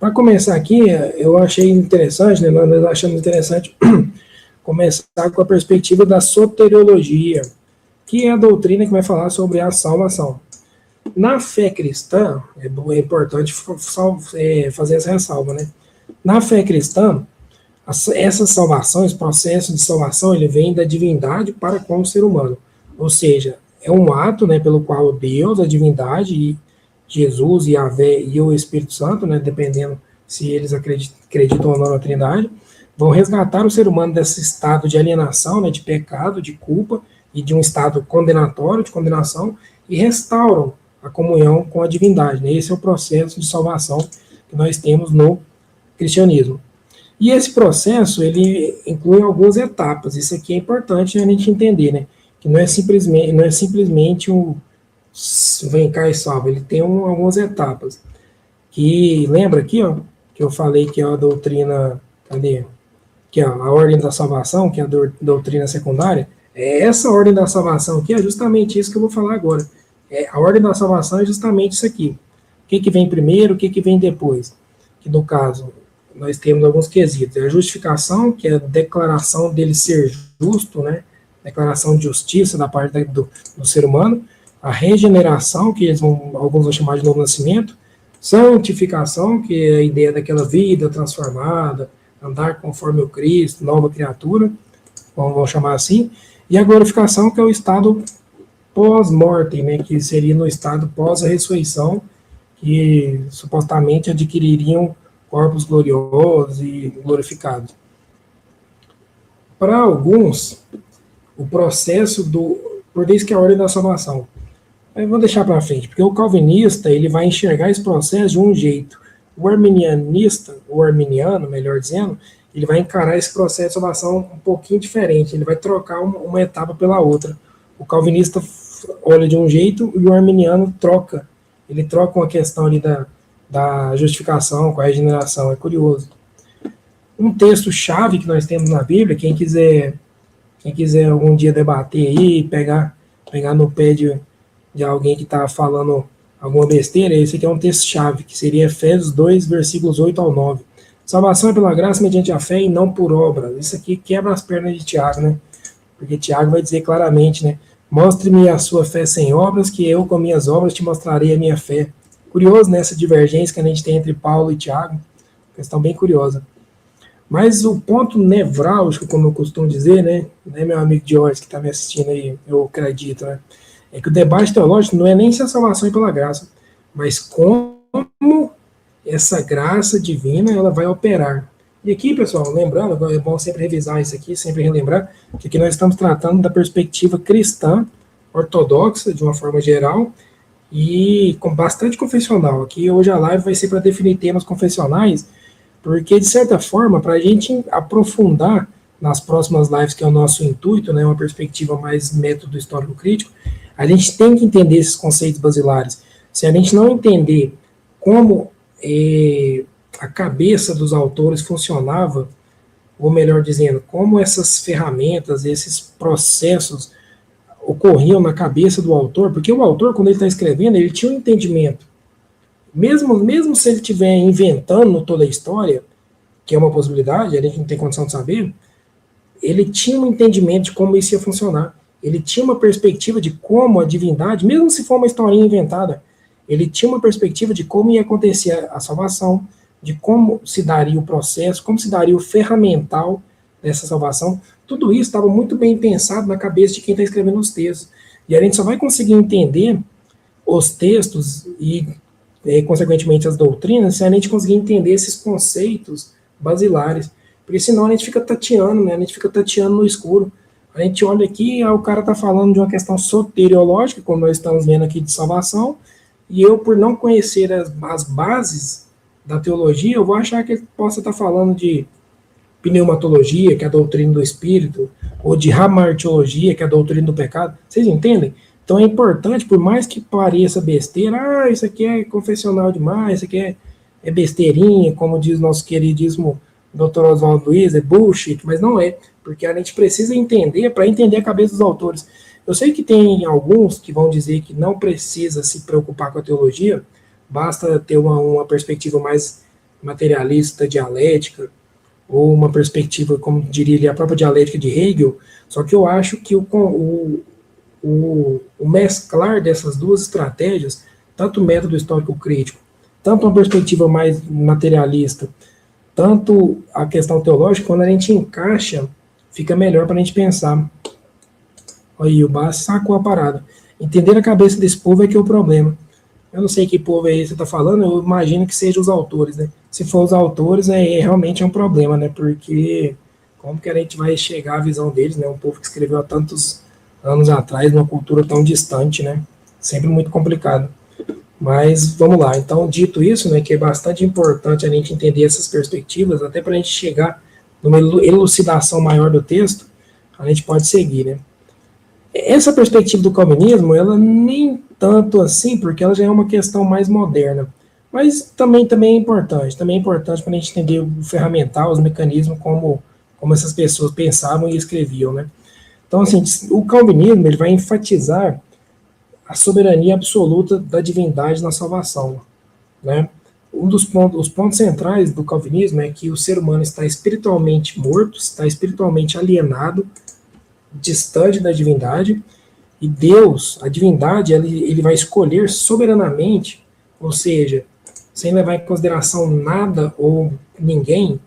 Para começar aqui, eu achei interessante, né, nós achamos interessante começar com a perspectiva da soteriologia, que é a doutrina que vai falar sobre a salvação. Na fé cristã, é importante fazer essa ressalva, né? Na fé cristã, essa salvação, esse processo de salvação, ele vem da divindade para com o ser humano. Ou seja, é um ato, né, pelo qual Deus, a divindade, e Jesus, Yahvé e o Espírito Santo, né, dependendo se eles acreditam ou não na Trindade, vão resgatar o ser humano desse estado de alienação, né, de pecado, de culpa e de um estado condenatório, de condenação, e restauram a comunhão com a divindade. Né? Esse é o processo de salvação que nós temos no cristianismo. E esse processo, ele inclui algumas etapas. Isso aqui é importante a gente entender, né? Que não é simplesmente um vem cá e salva. Ele tem algumas etapas. Que lembra aqui, ó, que eu falei que é a doutrina, cadê? Que é a ordem da salvação, que é a doutrina secundária. Essa ordem da salvação aqui é justamente isso que eu vou falar agora. A ordem da salvação é justamente isso aqui. O que vem primeiro, o que vem depois? Que no caso, nós temos alguns quesitos. A justificação, que é a declaração dele ser justo, né? Declaração de justiça da parte do ser humano. A regeneração, que alguns vão chamar de novo nascimento. Santificação, que é a ideia daquela vida transformada, andar conforme o Cristo, nova criatura, vamos chamar assim. E a glorificação, que é o estado pós-mortem, né? Que seria no estado pós a ressurreição, que supostamente adquiririam corpos gloriosos e glorificados. Para alguns, o processo por isso que é a ordem da salvação. Eu vou deixar para frente, porque o calvinista ele vai enxergar esse processo de um jeito. O arminianista, o arminiano, melhor dizendo, ele vai encarar esse processo de salvação um pouquinho diferente. Ele vai trocar uma etapa pela outra. O calvinista olha de um jeito e o arminiano troca. Ele troca uma questão ali da justificação com a regeneração, é curioso. Um texto-chave que nós temos na Bíblia, quem quiser algum dia debater aí, pegar no pé de alguém que está falando alguma besteira, esse aqui é um texto-chave, que seria Efésios 2, versículos 8 ao 9. Salvação é pela graça mediante a fé e não por obra. Isso aqui quebra as pernas de Tiago, né? Porque Tiago vai dizer claramente, né? Mostre-me a sua fé sem obras, que eu com minhas obras te mostrarei a minha fé. Curioso, né, essa divergência que a gente tem entre Paulo e Tiago, questão bem curiosa. Mas o ponto nevrálgico, como eu costumo dizer, né, meu amigo George que está me assistindo aí, eu acredito, né, é que o debate teológico não é nem se a salvação é pela graça, mas como essa graça divina ela vai operar. E aqui, pessoal, lembrando, é bom sempre revisar isso aqui, sempre relembrar, que aqui nós estamos tratando da perspectiva cristã, ortodoxa, de uma forma geral, e com bastante confessional. Aqui hoje a live vai ser para definir temas confessionais, porque, de certa forma, para a gente aprofundar nas próximas lives, que é o nosso intuito, né, uma perspectiva mais método histórico-crítico, a gente tem que entender esses conceitos basilares. Se a gente não entender como a cabeça dos autores funcionava, ou melhor dizendo, como essas ferramentas, esses processos ocorriam na cabeça do autor, porque o autor, quando ele está escrevendo, ele tinha um entendimento. Mesmo se ele estiver inventando toda a história, que é uma possibilidade, a gente não tem condição de saber, ele tinha um entendimento de como isso ia funcionar. Ele tinha uma perspectiva de como a divindade, mesmo se for uma historinha inventada, ele tinha uma perspectiva de como ia acontecer a salvação, de como se daria o processo, como se daria o ferramental dessa salvação. Tudo isso estava muito bem pensado na cabeça de quem está escrevendo os textos. E a gente só vai conseguir entender os textos e consequentemente as doutrinas, se a gente conseguir entender esses conceitos basilares, porque senão a gente fica tateando, né? A gente fica tateando no escuro. A gente olha aqui, o cara está falando de uma questão soteriológica, como nós estamos vendo aqui de salvação, e eu, por não conhecer as bases da teologia, eu vou achar que ele possa estar falando de pneumatologia, que é a doutrina do espírito, ou de hamartiologia, que é a doutrina do pecado. Vocês entendem? Então é importante, por mais que pareça besteira, isso aqui é confessional demais, isso aqui é besteirinha, como diz nosso queridíssimo Dr. Oswaldo Luiz, é bullshit, mas não é, porque a gente precisa entender para entender a cabeça dos autores. Eu sei que tem alguns que vão dizer que não precisa se preocupar com a teologia, basta ter uma perspectiva mais materialista dialética, ou uma perspectiva, como diria ali, a própria dialética de Hegel, só que eu acho que o mesclar dessas duas estratégias, tanto o método histórico crítico, tanto uma perspectiva mais materialista, tanto a questão teológica, quando a gente encaixa, fica melhor para a gente pensar. Aí o Bassi sacou a parada. Entender a cabeça desse povo é que é o problema. Eu não sei que povo é esse que você está falando, eu imagino que sejam os autores, né? Se for os autores, realmente é um problema, né? Porque como que a gente vai chegar à visão deles, né? Um povo que escreveu há tantos anos atrás, numa cultura tão distante, né? Sempre muito complicado. Mas vamos lá. Então, dito isso, né, que é bastante importante a gente entender essas perspectivas, até para a gente chegar numa elucidação maior do texto, a gente pode seguir, né? Essa perspectiva do calvinismo, ela nem tanto assim, porque ela já é uma questão mais moderna, mas também é importante para a gente entender o ferramental, os mecanismos, como essas pessoas pensavam e escreviam, né? Então, assim, o calvinismo ele vai enfatizar a soberania absoluta da divindade na salvação, né? Os pontos centrais do calvinismo é que o ser humano está espiritualmente morto, está espiritualmente alienado, distante da divindade, e Deus, a divindade, ele vai escolher soberanamente, ou seja, sem levar em consideração nada ou ninguém,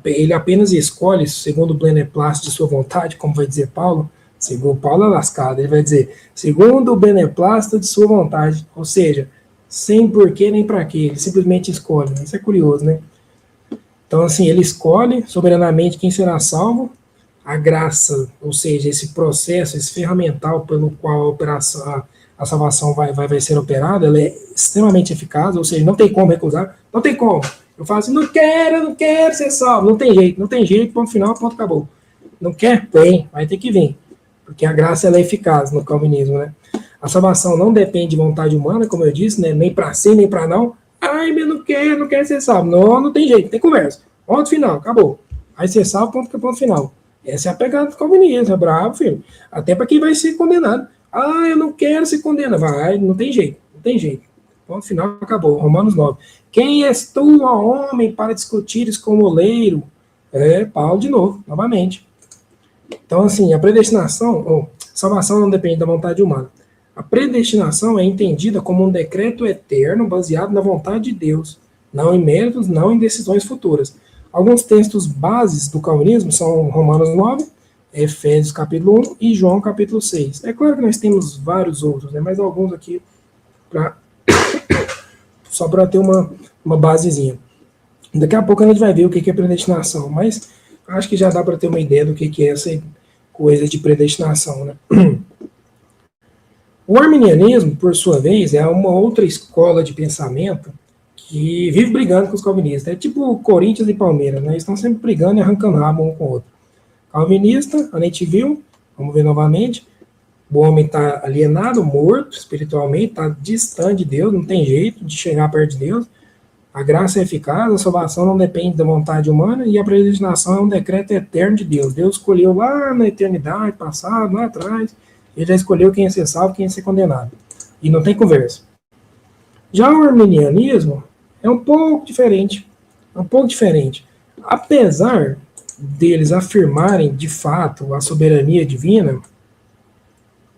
ele apenas escolhe, segundo o beneplácito de sua vontade, como vai dizer Paulo. Segundo Paulo é lascado, ele vai dizer, segundo o beneplácito de sua vontade, ou seja, sem porquê nem para quê, ele simplesmente escolhe. Isso é curioso, né? Então, assim, ele escolhe soberanamente quem será salvo. A graça, ou seja, esse processo, esse ferramental pelo qual a salvação vai ser operada, ela é extremamente eficaz, ou seja, não tem como recusar, não tem como. Eu falo assim, não quero ser salvo, não tem jeito, ponto final, ponto, acabou. Não quer? Vem, vai ter que vir, porque a graça ela é eficaz no calvinismo, né? A salvação não depende de vontade humana, como eu disse, né? Nem para sim, nem para não. Ai, mas não quero ser salvo. Não tem jeito, tem conversa. Ponto final, acabou. Aí ser salvo, ponto final. Essa é a pegada do calvinismo, é bravo, filho. Até para quem vai ser condenado. Ah, eu não quero ser condenado. Vai, não tem jeito. Ponto final, acabou. Romanos 9. Quem és tu, ó homem, para discutires com o oleiro? Paulo de novo, novamente. Então, assim, a predestinação, salvação não depende da vontade humana. A predestinação é entendida como um decreto eterno baseado na vontade de Deus, não em méritos, não em decisões futuras. Alguns textos bases do calvinismo são Romanos 9, Efésios capítulo 1 e João capítulo 6. É claro que nós temos vários outros, né, mas alguns aqui só para ter uma basezinha. Daqui a pouco a gente vai ver o que é predestinação, mas acho que já dá para ter uma ideia do que é essa coisa de predestinação, né? O arminianismo, por sua vez, é uma outra escola de pensamento que vive brigando com os calvinistas. É tipo Corinthians e Palmeiras, né? Eles estão sempre brigando e arrancando rabo um com o outro. Calvinista, a gente viu, vamos ver novamente, o homem está alienado, morto espiritualmente, está distante de Deus, não tem jeito de chegar perto de Deus. A graça é eficaz, a salvação não depende da vontade humana e a predestinação é um decreto eterno de Deus. Deus escolheu lá na eternidade, passado, lá atrás, ele já escolheu quem ia ser salvo, quem ia ser condenado. E não tem conversa. Já o arminianismo é um pouco diferente. Apesar deles afirmarem, de fato, a soberania divina,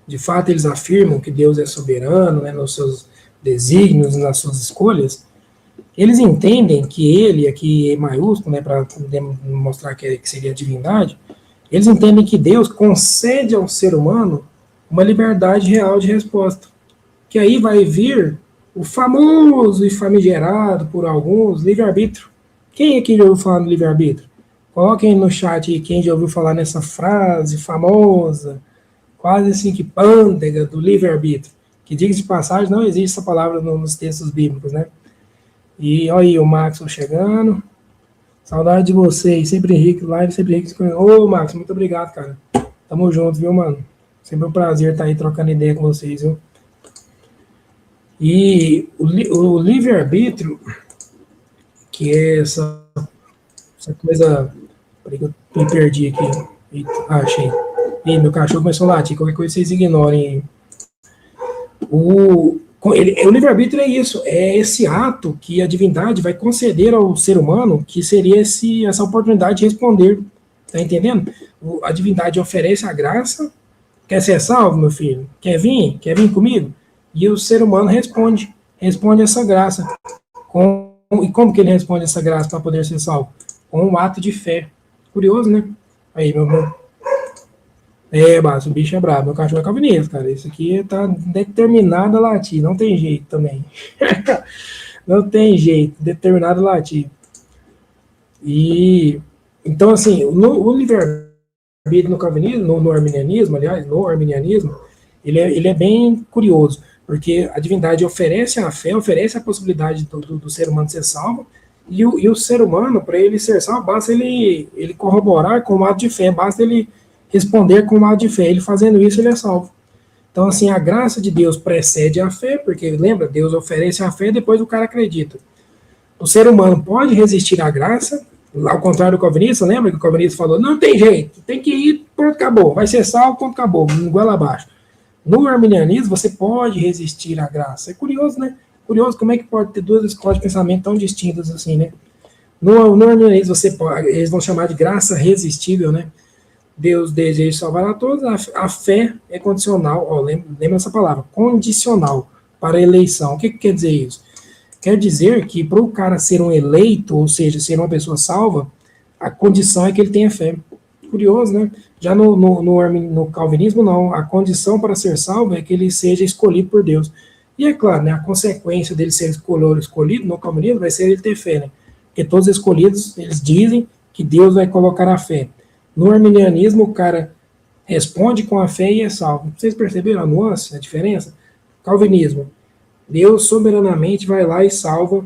de fato eles afirmam que Deus é soberano, né, nos seus desígnios, nas suas escolhas, eles entendem que ele, aqui em maiúsculo, né, para mostrar que seria a divindade, eles entendem que Deus concede ao ser humano uma liberdade real de resposta. Que aí vai vir o famoso e famigerado por alguns livre-arbítrio. Quem aqui já ouviu falar no livre-arbítrio? Coloquem no chat aí quem já ouviu falar nessa frase famosa, quase assim que pândega do livre-arbítrio. Que, diga-se de passagem, não existe essa palavra nos textos bíblicos, né? E olha aí o Maxwell chegando. Saudade de vocês, sempre rico, live sempre rico. Ô, Max, muito obrigado, cara. Tamo junto, viu, mano? Sempre um prazer estar aí trocando ideia com vocês, viu? E o livre-arbítrio, que é essa coisa... Peraí que eu me perdi aqui. Eita, achei. Ih, meu cachorro começou a latir. Qualquer coisa vocês ignorem aí. O livre-arbítrio é isso, é esse ato que a divindade vai conceder ao ser humano, que seria essa oportunidade de responder. Tá entendendo? A divindade oferece a graça. Quer ser salvo, meu filho? Quer vir? Quer vir comigo? E o ser humano responde essa graça. E como que ele responde essa graça para poder ser salvo? Com um ato de fé. Curioso, né? Aí, meu irmão. Baixo, o bicho é brabo. Meu cachorro é calvinista, cara. Isso aqui tá determinado a latir. Não tem jeito também. Não tem jeito. Determinado a latir. E, então, assim, o livre-arbítrio no calvinismo, no arminianismo, aliás, no arminianismo, ele é bem curioso, porque a divindade oferece a fé, oferece a possibilidade do ser humano ser salvo, e o ser humano, para ele ser salvo, basta ele corroborar com o ato de fé, basta ele responder com o ato de fé. Ele fazendo isso, ele é salvo. Então, assim, a graça de Deus precede a fé, porque, lembra, Deus oferece a fé, depois o cara acredita. O ser humano pode resistir à graça, ao contrário do calvinista, lembra que o calvinista falou, não tem jeito, tem que ir, pronto, acabou, vai ser salvo, pronto, acabou, goela abaixo. No arminianismo, você pode resistir à graça. É curioso, né? Curioso como é que pode ter duas escolas de pensamento tão distintas assim, né? No arminianismo, eles vão chamar de graça resistível, né? Deus deseja salvar a todos, a fé é condicional, lembra essa palavra, condicional para a eleição. O que quer dizer isso? Quer dizer que para o cara ser um eleito, ou seja, ser uma pessoa salva, a condição é que ele tenha fé. Curioso, né? Já no calvinismo, não. A condição para ser salvo é que ele seja escolhido por Deus. E é claro, né, a consequência dele ser escolhido no calvinismo vai ser ele ter fé, né? Porque todos os escolhidos, eles dizem que Deus vai colocar a fé. No arminianismo, o cara responde com a fé e é salvo. Vocês perceberam a nuance, a diferença? Calvinismo. Deus soberanamente vai lá e salva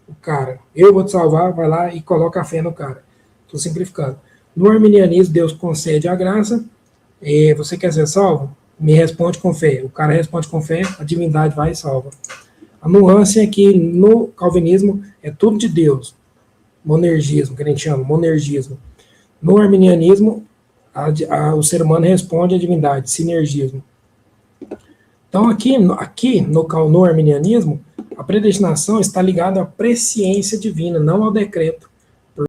o cara. Eu vou te salvar, vai lá e coloca a fé no cara. Estou simplificando. No arminianismo, Deus concede a graça. Você quer ser salvo? Me responde com fé. O cara responde com fé, a divindade vai e salva. A nuance é que no calvinismo é tudo de Deus. Monergismo, que a gente chama, monergismo. No arminianismo, o ser humano responde à divindade, sinergismo. Então, aqui no arminianismo, a predestinação está ligada à presciência divina, não ao decreto.